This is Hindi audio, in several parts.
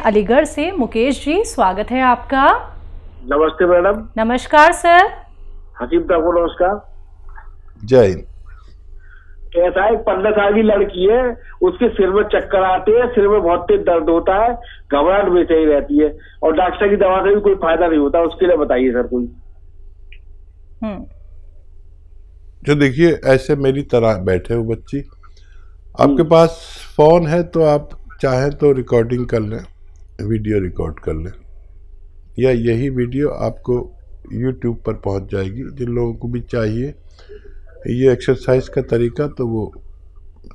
अलीगढ़ से मुकेश जी, स्वागत है आपका। नमस्ते मैडम। नमस्कार सर। हकीम साहब को नमस्कार। जय हिंद। ऐसा एक 15 साल की लड़की है, उसके सिर में चक्कर आते हैं, सिर में बहुत तेज दर्द होता है, घबराहट बेचैनी रहती है और डॉक्टर की दवा से भी कोई फायदा नहीं होता। उसके लिए बताइए सर कोई। जो देखिए, ऐसे मेरी तरह बैठे हो बच्ची, आपके पास फोन है तो आप चाहें तो रिकॉर्डिंग कर लें, वीडियो रिकॉर्ड कर लें, या यही वीडियो आपको YouTube पर पहुंच जाएगी। जिन लोगों को भी चाहिए ये एक्सरसाइज का तरीका, तो वो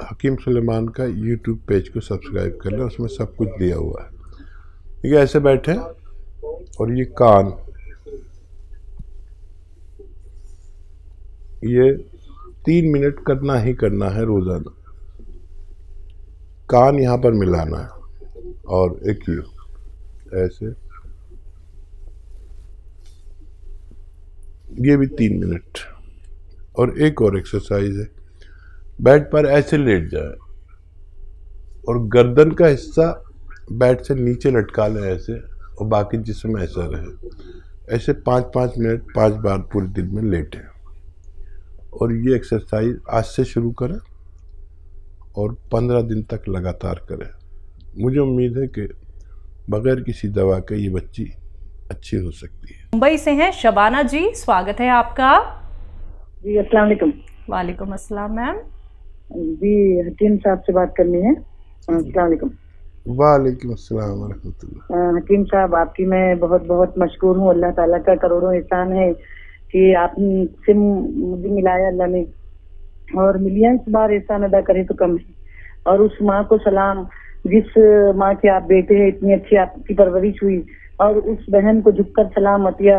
हकीम सुलेमान का YouTube पेज को सब्सक्राइब कर लें, उसमें सब कुछ दिया हुआ है। ये ऐसे बैठे और ये कान, ये 3 मिनट करना ही करना है रोजाना। कान यहाँ पर मिलाना है और एक ये ऐसे, ये भी 3 मिनट। और एक और एक्सरसाइज है, बेड पर ऐसे लेट जाए और गर्दन का हिस्सा बेड से नीचे लटका लें ऐसे, और बाकी जिस्म ऐसा रहे। ऐसे 5-5 मिनट 5 बार पूरे दिन में लेटें। और ये एक्सरसाइज आज से शुरू करें और 15 दिन तक लगातार करें। मुझे उम्मीद है कि बगैर किसी दवा के ये बच्ची अच्छी हो सकती है। मुंबई से हैं शबाना जी, स्वागत है आपका। जी अस्सलाम वालेकुम। वालेकुम अस्सलाम मैम। जी हकीम साहब से बात करनी है। अस्सलाम वालेकुम। वालेकुम अस्सलाम व रहमतुल्लाह। हकीम साहब, आपकी मैं बहुत बहुत मशकूर हूँ। अल्लाह ताला का करोड़ों एहसान है कि आपसे मुझे मिलाया अल्लाह ने, और मिलियन बार एहसान अदा करे तो कम है। और उस माँ को सलाम जिस माँ के आप बेटे हैं, इतनी अच्छी आपकी परवरिश हुई, और उस बहन को झुककर सलाम, अतिया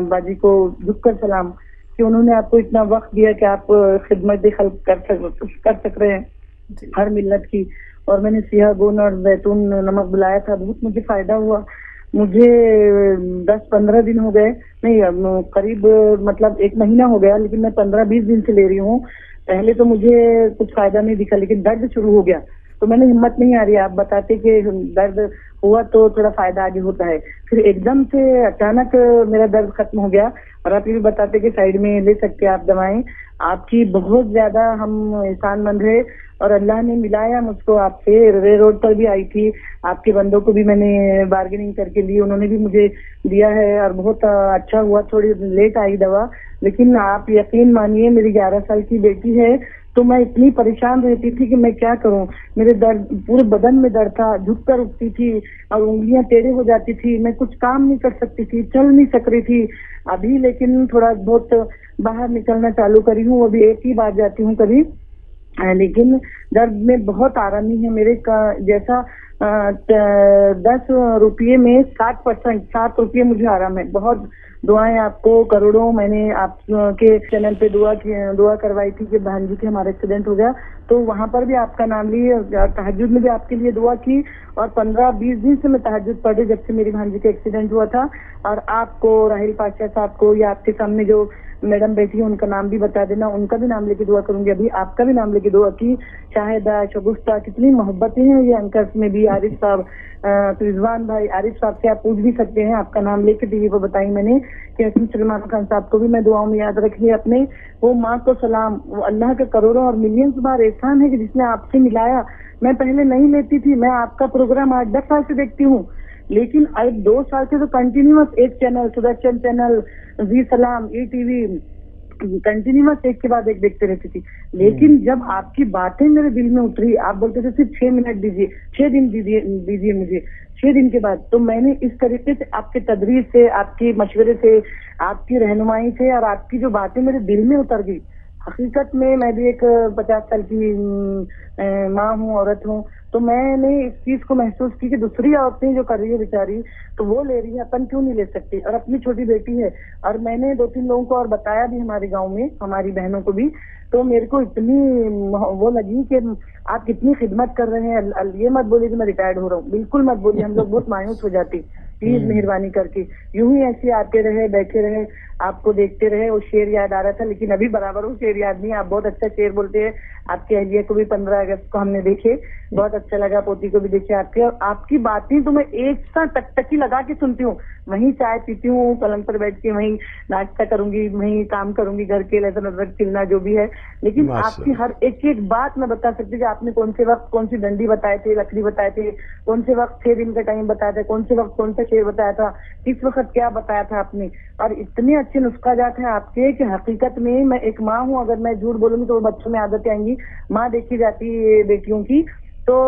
बाजी को झुककर सलाम कि उन्होंने आपको इतना वक्त दिया कि आप खिदमत खल्क कर सक रहे हैं हर मिल्लत की। और मैंने सिया गोन और जैतून नमक बुलाया था, बहुत मुझे फायदा हुआ। मुझे 10-15 दिन हो गए, नहीं करीब मतलब 1 महीना हो गया, लेकिन मैं 15-20 दिन से ले रही हूँ। पहले तो मुझे कुछ फायदा नहीं दिखा, लेकिन दर्द शुरू हो गया तो मैंने हिम्मत नहीं आ रही। आप बताते कि दर्द हुआ तो थोड़ा फायदा आगे होता है, फिर एकदम से अचानक मेरा दर्द खत्म हो गया। और आप ये भी बताते कि साइड में ले सकते हैं आप दवाएं। आपकी बहुत ज्यादा हम एहसानमंद है, और अल्लाह ने मिलाया मुझको आपसे। रे रोड पर भी आई थी, आपके बंदों को भी मैंने बार्गेनिंग करके ली, उन्होंने भी मुझे दिया है और बहुत अच्छा हुआ। थोड़ी लेट आई दवा, लेकिन आप यकीन मानिए मेरी 11 साल की बेटी है, तो मैं इतनी परेशान रहती थी कि मैं क्या करूं। मेरे दर्द, पूरे बदन में दर्द था, झुककर उठती थी और उंगलियां टेढ़े हो जाती थी, मैं कुछ काम नहीं कर सकती थी, चल नहीं सक रही थी। अभी लेकिन थोड़ा बहुत बाहर निकलना चालू करी हूँ, अभी 1 ही बार जाती हूँ कभी, लेकिन दर्द में बहुत आरामी है मेरे का। जैसा 10 रुपये में 60%, 7 रुपये मुझे आराम है। बहुत दुआएं आपको करोड़ों। मैंने आपके चैनल पे दुआ करवाई थी कि बहन जी के हमारा एक्सीडेंट हो गया, तो वहां पर भी आपका नाम लिए, तहज्जुद में भी आपके लिए दुआ की। और 15-20 दिन से मैं तहज्जुद पढ़ रही जब से मेरी बहन जी का एक्सीडेंट हुआ था। और आपको, राहिल पाशा साहब को, या आपके सामने जो मैडम बैठी है उनका नाम भी बता देना, उनका भी नाम लेके दुआ करूंगी। अभी आपका भी नाम लेके दुआ की। शाहिदा, शगुफ्ता, कितनी मोहब्बतें हैं ये एंकर्स में भी। आरिफ साहब, रिजवान भाई, आरिफ साहब से आप पूछ भी सकते हैं, आपका नाम लेके टीवी पर बताई मैंने कि हकीम सलमान खान साहब को भी मैं दुआओं में याद रखिए अपने। वो माँ को सलाम, वो अल्लाह के करोड़ों और मिलियंस बार एहसान है कि जिसने आपसे मिलाया। मैं पहले नहीं लेती थी, मैं आपका प्रोग्राम 8-10 साल से देखती हूँ, लेकिन अब 2 साल से तो कंटिन्यूअस एक चैनल, सुदर्शन चैनल, जी सलाम, ETV, कंटिन्यूअस एक के बाद एक देखते रहती थी। लेकिन जब आपकी बातें मेरे दिल में उतरी, आप बोलते थे सिर्फ 6 मिनट दीजिए, 6 दिन दीजिए मुझे, 6 दिन के बाद, तो मैंने इस तरीके से आपके तदरीस से, आपके मशवरे से, आपकी रहनुमाई से और आपकी जो बातें मेरे दिल में उतर गई। हकीकत में मैं भी एक 50 साल की माँ हूँ, औरत हूँ, तो मैंने इस चीज को महसूस की कि दूसरी औरतें जो कर रही है बेचारी, तो वो ले रही है, अपन क्यों नहीं ले सकती। और अपनी छोटी बेटी है, और मैंने 2-3 लोगों को और बताया भी हमारे गांव में, हमारी बहनों को भी, तो मेरे को इतनी वो लगी कि आप कितनी खिदमत कर रहे हैं। ये मत बोलिए कि मैं रिटायर्ड हो रहा हूँ, बिल्कुल मत बोलिए, हम लोग बहुत मायूस हो जाती प्लीज मेहरबानी करके। यूं ही ऐसे आते रहे, बैठे रहे, आपको देखते रहे। वो शेर याद आ रहा था, लेकिन अभी बराबर वो शेर याद नहीं। आप बहुत अच्छा शेर बोलते हैं। आपकी अहलिया को भी 15 अगस्त को हमने देखे, बहुत अच्छा लगा। पोती को भी देखे आपके, और आपकी बातें तो मैं एक साथ टकटकी लगा के सुनती हूँ। वहीं चाय पीती हूँ, पलंग पर बैठ के वहीं नाश्ता करूंगी, वहीं काम करूंगी, घर के लहसुन अदरक छिलना जो भी है। लेकिन आपकी हर एक एक बात मैं बता सकती हूँ कि आपने कौन से वक्त कौन सी डंडी बताए थे, लकड़ी बताए थे, कौन से वक्त 6 दिन का टाइम बताया था, कौन से वक्त कौन सा शेर बताया था, किस वक्त क्या बताया था आपने। और इतने अच्छे नुस्खा जात हैं आपके कि हकीकत में मैं एक माँ हूँ, अगर मैं झूठ बोलूंगी तो बच्चों में आदतें आएंगी। माँ देखी जाती है बेटियों की, तो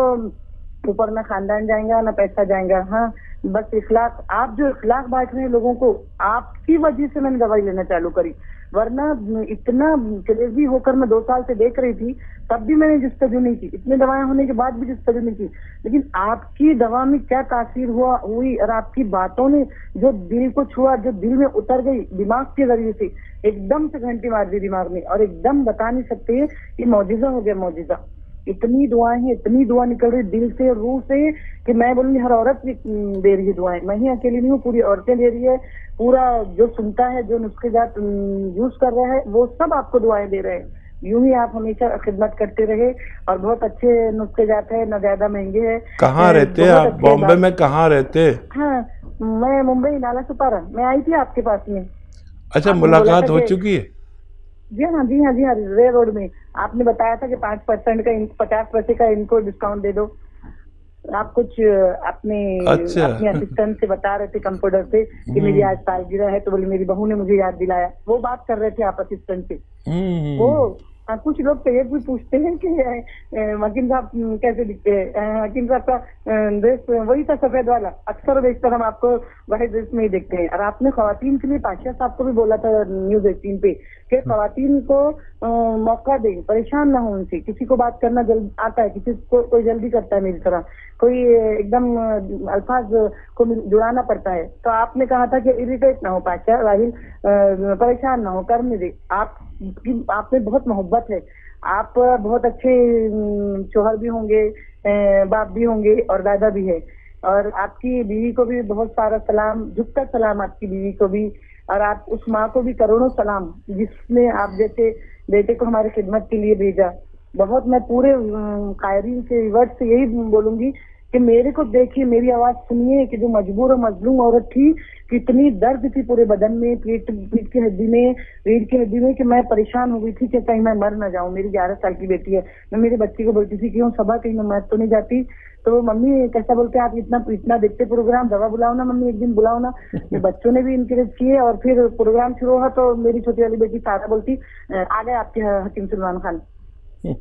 ऊपर ना खानदान जाएगा ना पैसा जाएगा। हाँ, बस इखलाक, आप जो इखलाक बांट रहे हैं लोगों को, आपकी वजह से मैंने दवाई लेना चालू करी। वरना इतना क्रेजी होकर मैं 2 साल से देख रही थी, तब भी मैंने जिस्तजू नहीं की, इतने दवाएं होने के बाद भी जिस्तजू नहीं की। लेकिन आपकी दवा में क्या तासीर हुई, और आपकी बातों ने जो दिल को छुआ, जो दिल में उतर गई दिमाग के जरिए से, एकदम से घंटी मार दी दिमाग में, और एकदम बता नहीं सकते ये मौजिजा हो गया, मौजिजा। इतनी दुआएं हैं, इतनी दुआ निकल रही दिल से, रूह से, कि मैं बोलूंगी हर औरत भी दे रही है दुआएं। मैं ही अकेली नहीं हूँ, पूरी औरतें दे रही है। पूरा जो सुनता है, जो नुस्खे जात यूज कर रहा है, वो सब आपको दुआएं दे रहे हैं। यूं ही आप हमेशा खिदमत करते रहे, और बहुत अच्छे नुस्खे जात है, न ज्यादा महंगे है। कहाँ रहते हैं आप? बॉम्बे में कहाँ रहते? हाँ, मैं मुंबई नाला सुपारा। मैं आई थी आपके पास में। अच्छा, मुलाकात हो चुकी है? जी हाँ, जी हाँ, जी हाँ, रे रोड में। आपने बताया था कि 5% का 50 पैसे का इनको डिस्काउंट दे दो। आप कुछ अपने असिस्टेंट से बता रहे थे, कंप्यूटर से, कि मेरी आज सालगिरह है, तो बोली मेरी बहू ने मुझे याद दिलाया। वो बात कर रहे थे आप असिस्टेंट से। वो कुछ लोग तो ये भी पूछते हैं कि हकीम साहब कैसे दिखते हैं। हकीम साहब का ड्रेस वही था, सफेद वाला। अक्सर बेशतर हम आपको वही ड्रेस में ही देखते हैं। और आपने खवातीन के लिए पाशा साहब को भी बोला था न्यूज 18 पे कि खवातीन को मौका दें, परेशान ना हो उनसे। किसी को बात करना जल्द आता है, किसी को कोई जल्दी करता है मेरी तरह, कोई एकदम अल्फाज को जुड़ाना पड़ता है। तो आपने कहा था कि इरिटेट ना हो पाशा राहिल, परेशान ना हो, करने दे। आप में बहुत मोहब्बत है, आप बहुत अच्छे शोहर भी होंगे, बाप भी होंगे, और दादा भी है। और आपकी बीवी को भी बहुत सारा सलाम, झुकता सलाम आपकी बीवी को भी। और आप उस माँ को भी करोड़ों सलाम, जिसने आप जैसे बेटे को हमारी खिदमत के लिए भेजा। बहुत मैं पूरे कायरीन से वर्ड से यही बोलूंगी कि मेरे को देखिए, मेरी आवाज सुनिए, कि जो मजबूर और मजलूम औरत थी, कितनी दर्द थी पूरे बदन में, पीठ की हड्डी में, रीढ़ की हड्डी में, कि मैं परेशान हो गई थी कि कहीं मैं मर ना जाऊं। मेरी 11 साल की बेटी है। मैं मेरी बच्ची को बोलती थी कि हूँ सबा, कहीं मैं मर तो नहीं जाती। तो मम्मी कैसा बोलते हैं आप, इतना देखते प्रोग्राम, दवा बुलाओ ना मम्मी, एक दिन बुलाओ ना। बच्चों ने भी इनकरेज किए, और फिर प्रोग्राम शुरू हुआ तो मेरी छोटी वाली बेटी सारा बोलती आ गए आपके हकीम सलमान खान।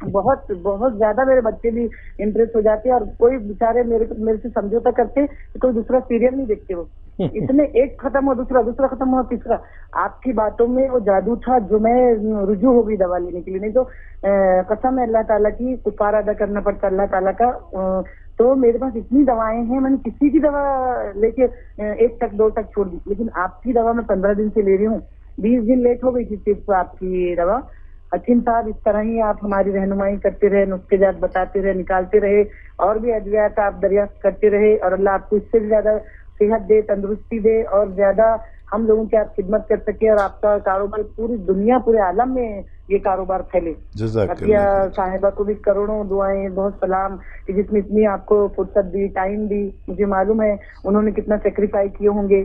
बहुत बहुत ज्यादा मेरे बच्चे भी इम्प्रेस हो जाते हैं, और कोई बेचारे मेरे से समझौता करते, कोई दूसरा सीरियल नहीं देखते वो। इतने एक खत्म हो दूसरा खत्म हो तीसरा। आपकी बातों में वो जादू था, जो मैं रुजू हो गई दवा लेने के लिए। नहीं तो कसम है अल्लाह ताला की, कुफारा अदा करना पड़ता अल्लाह ताला का। तो मेरे पास इतनी दवाएं हैं, मैंने किसी की दवा लेके 1 तक 2 तक छोड़ दी, लेकिन आपकी दवा मैं 15 दिन से ले रही हूँ। 20 दिन लेट हो गई थी सिर्फ आपकी दवा। हकीम साहब, इस तरह ही आप हमारी रहनुमाई करते रहे, नुस्खे जात बताते रहे, निकालते रहे, और भी अद्वियात आप दरियाफ्त करते रहे, और अल्लाह आपको इससे भी ज्यादा सेहत दे, तंदुरुस्ती दे, और ज्यादा हम लोगों की आप खिदमत कर सके, और आपका कारोबार पूरी दुनिया, पूरे आलम में ये कारोबार फैले। अतिया साहिबा को भी करोड़ों दुआएं, बहुत सलाम, कि जिसमें इतनी आपको फुर्सत दी, टाइम दी। मुझे मालूम है उन्होंने कितना सेक्रीफाइस किए होंगे,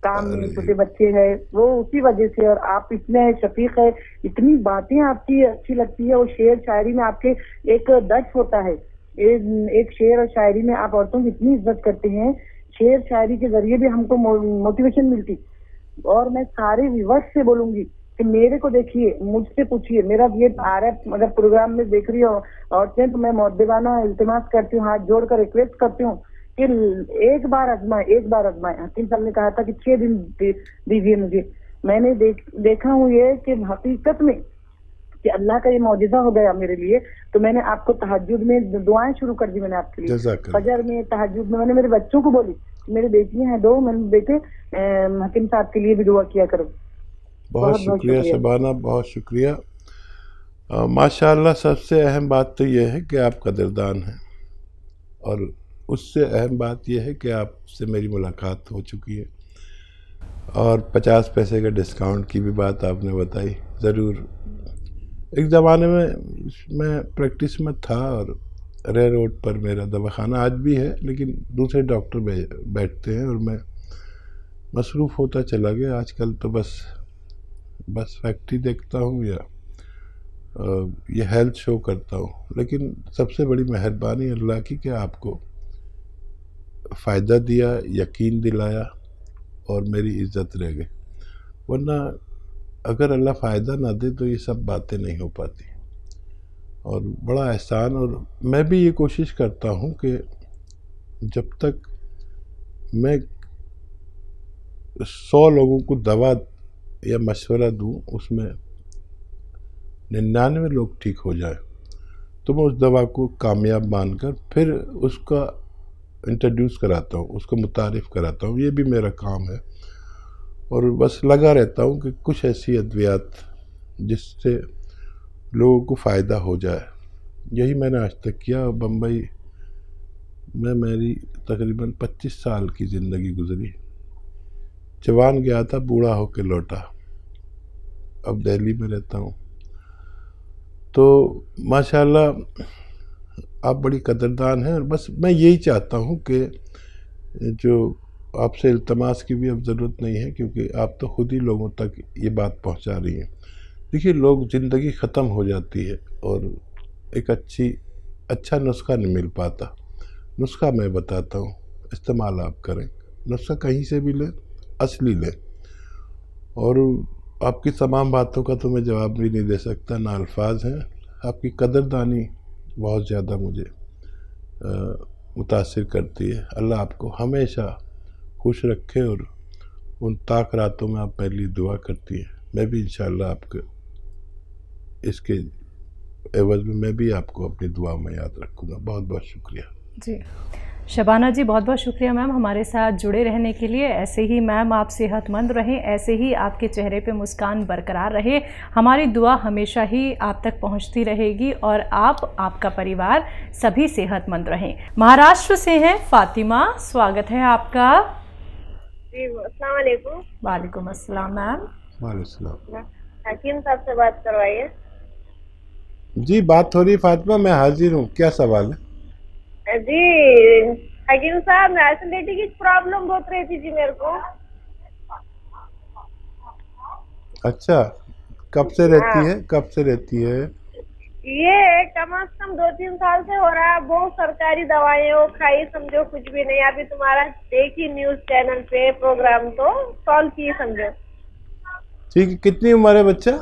काम में छोटे बच्चे हैं, वो उसी वजह से। और आप इतने शफीक है, इतनी बातें आपकी अच्छी लगती है। और शेर शायरी में आपके एक दर्ज होता है, एक शेर और शायरी में आप औरतों की इतनी इज्जत करते हैं। शेर शायरी के जरिए भी हमको मोटिवेशन मिलती। और मैं सारे व्यूअर्स से बोलूंगी कि मेरे को देखिए, मुझसे पूछिए, मेरा ये आ रहा है, अगर प्रोग्राम में देख रही हो औरतें, तो मैं मौदेवाना इल्तिमास करती हूँ, हाथ जोड़कर रिक्वेस्ट करती हूँ कि एक बार आजमाए। हकीम साहब ने कहा था कि 6 दिन दीजिए मुझे। मैंने देखा हूँ ये कि हकीकत में कि अल्लाह का ये मौजिजा हो गया मेरे लिए। तो मैंने आपको तहज्जुद में दुआएं शुरू कर दी, मैंने आपके लिए फजर में, तहज्जुद में। मैंने मेरे बच्चों को बोली, मेरे बेटियां हैं 2, मैंने बेटे हकीम साहब के लिए भी दुआ किया करो। बहुत शुक्रिया शबाना, बहुत शुक्रिया। माशाअल्लाह, सबसे अहम बात तो यह है कि आप कदरदान हैं, और उससे अहम बात यह है कि आपसे मेरी मुलाकात हो चुकी है और 50 पैसे का डिस्काउंट की भी बात आपने बताई। ज़रूर, एक ज़माने में मैं प्रैक्टिस में था और रे रोड पर मेरा दवाखाना आज भी है, लेकिन दूसरे डॉक्टर बैठते हैं और मैं मसरूफ़ होता चला गया। आजकल तो बस फैक्ट्री देखता हूँ या ये हेल्थ शो करता हूँ। लेकिन सबसे बड़ी मेहरबानी अल्लाह की कि आपको फ़ायदा दिया, यकीन दिलाया और मेरी इज़्ज़त रह गई। वरना अगर अल्लाह फ़ायदा ना दे तो ये सब बातें नहीं हो पाती। और बड़ा एहसान, और मैं भी ये कोशिश करता हूँ कि जब तक मैं 100 लोगों को दवा या मशवरा दूँ, उसमें 99 लोग ठीक हो जाए तो मैं उस दवा को कामयाब मानकर फिर उसका इंट्रोड्यूस कराता हूँ, उसको मुतारिफ़ कराता हूँ। ये भी मेरा काम है और बस लगा रहता हूँ कि कुछ ऐसी अद्वियात जिससे लोगों को फ़ायदा हो जाए। यही मैंने आज तक किया। बम्बई में मेरी तकरीबन 25 साल की ज़िंदगी गुजरी। जवान गया था, बूढ़ा होकर लौटा। अब दिल्ली में रहता हूँ। तो माशाल्लाह आप बड़ी कदरदान हैं और बस मैं यही चाहता हूँ कि जो आपसे इल्तमास की भी अब ज़रूरत नहीं है, क्योंकि आप तो खुद ही लोगों तक ये बात पहुँचा रही हैं। देखिए, लोग ज़िंदगी ख़त्म हो जाती है और एक अच्छा नुस्खा नहीं मिल पाता। नुस्खा मैं बताता हूँ, इस्तेमाल आप करें। नुस्खा कहीं से भी लें, असली लें। और आपकी तमाम बातों का तो मैं जवाब भी नहीं दे सकता, ना अल्फाज हैं। आपकी कदरदानी बहुत ज़्यादा मुझे मुतासिर करती है। अल्लाह आपको हमेशा खुश रखे और उन ताक रातों में आप मेरे लिए दुआ करती हैं। मैं भी इंशाअल्लाह आपके इसके एवज़ में मैं भी आपको अपनी दुआ में याद रखूँगा। बहुत बहुत शुक्रिया जी। शबाना जी, बहुत बहुत शुक्रिया मैम हमारे साथ जुड़े रहने के लिए। ऐसे ही मैम आप सेहतमंद रहें, ऐसे ही आपके चेहरे पे मुस्कान बरकरार रहे। हमारी दुआ हमेशा ही आप तक पहुंचती रहेगी और आपका परिवार सभी सेहतमंद रहें। महाराष्ट्र से हैं फातिमा, स्वागत है आपका। जी, अस्सलाम वालेकुम। वालेकुम अस्सलाम मैम। वालेकुम। हकीम साहब से बात करवाइए। जी, बात हो रही फातिमा, मैं हाजिर हूँ। क्या सवाल है? जी हकीम साहब, एसिडिटी की प्रॉब्लम बहुत रहती थी मेरे को। अच्छा, कब से रहती है? कब से रहती है? ये कम से कम 2-3 साल से हो रहा है। बहुत सरकारी दवाएं वो खाई, समझो कुछ भी नहीं। अभी तुम्हारा देखी न्यूज चैनल पे प्रोग्राम तो सॉल्व की, समझो। ठीक है, कितनी उम्र है बच्चा?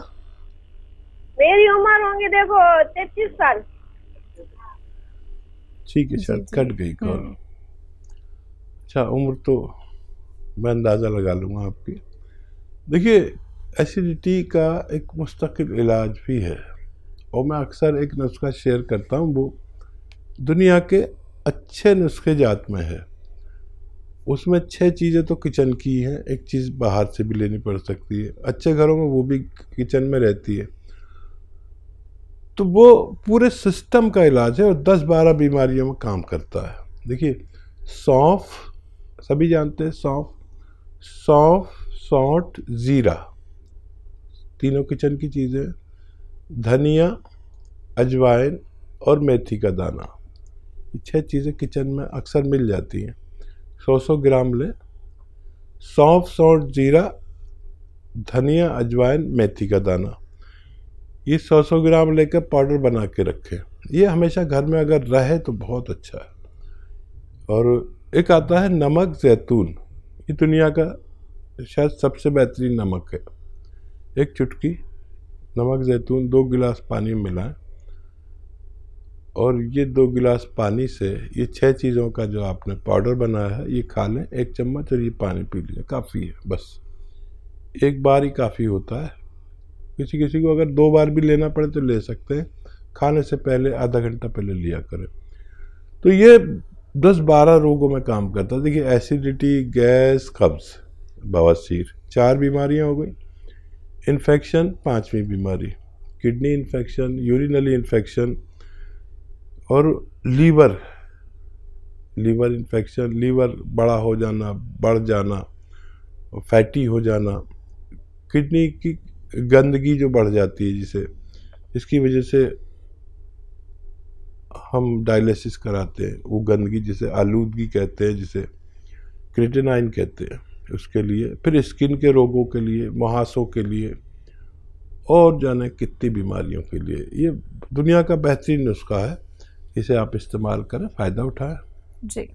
मेरी उम्र होंगी देखो 33 साल। ठीक है, शायद कट गई कॉल। अच्छा, उम्र तो मैं अंदाज़ा लगा लूँगा आपकी। देखिए, एसिडिटी का एक मुस्तकिल इलाज भी है और मैं अक्सर एक नुस्खा शेयर करता हूँ। वो दुनिया के अच्छे नुस्खे जात में है। उसमें 6 चीज़ें तो किचन की हैं, एक चीज़ बाहर से भी लेनी पड़ सकती है। अच्छे घरों में वो भी किचन में रहती है। तो वो पूरे सिस्टम का इलाज है और 10-12 बीमारियों में काम करता है। देखिए, सौंफ, सभी जानते हैं सौंफ, सौंठ, ज़ीरा, तीनों किचन की चीज़ें। धनिया, अजवाइन और मेथी का दाना, ये 6 चीज़ें किचन में अक्सर मिल जाती हैं। 100 ग्राम ले। सौंफ, ज़ीरा, धनिया, अजवाइन, मेथी का दाना, ये 100 ग्राम लेकर पाउडर बना के रखें। ये हमेशा घर में अगर रहे तो बहुत अच्छा है। और एक आता है नमक ज़ैतून, ये दुनिया का शायद सबसे बेहतरीन नमक है। एक चुटकी नमक ज़ैतून 2 गिलास पानी में मिलाएं और ये 2 गिलास पानी से ये 6 चीज़ों का जो आपने पाउडर बनाया है ये खा लें 1 चम्मच, और ये पानी पी लीजिए। काफ़ी है, बस एक बार ही काफ़ी होता है। किसी किसी को अगर 2 बार भी लेना पड़े तो ले सकते हैं। खाने से पहले आधा घंटा पहले लिया करें। तो ये 10-12 रोगों में काम करता है। देखिए, एसिडिटी, गैस, कब्ज़, बवासीर, 4 बीमारियां हो गई। इन्फेक्शन 5वीं बीमारी, किडनी इन्फेक्शन, यूरिनरी इन्फेक्शन और लीवर इन्फेक्शन, लीवर बड़ा हो जाना, बढ़ जाना, फैटी हो जाना, किडनी की गंदगी जो बढ़ जाती है जिसे, इसकी वजह से हम डायलिसिस कराते हैं। वो गंदगी जिसे आलूदगी कहते हैं, जिसे क्रिएटिनाइन कहते हैं, उसके लिए। फिर स्किन के रोगों के लिए, मुहासों के लिए, और जाने कितनी बीमारियों के लिए। ये दुनिया का बेहतरीन नुस्खा है, इसे आप इस्तेमाल करें, फ़ायदा उठाएं। जी।